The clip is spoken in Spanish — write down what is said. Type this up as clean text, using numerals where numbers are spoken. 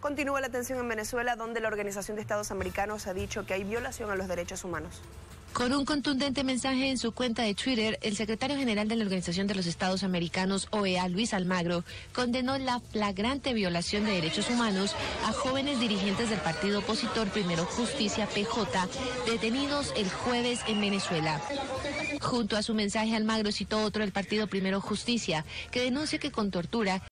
Continúa la tensión en Venezuela, donde la Organización de Estados Americanos ha dicho que hay violación a los derechos humanos. Con un contundente mensaje en su cuenta de Twitter, el secretario general de la Organización de los Estados Americanos, OEA, Luis Almagro, condenó la flagrante violación de derechos humanos a jóvenes dirigentes del partido opositor Primero Justicia, PJ, detenidos el jueves en Venezuela. Junto a su mensaje, Almagro citó otro del partido Primero Justicia, que denuncia que con tortura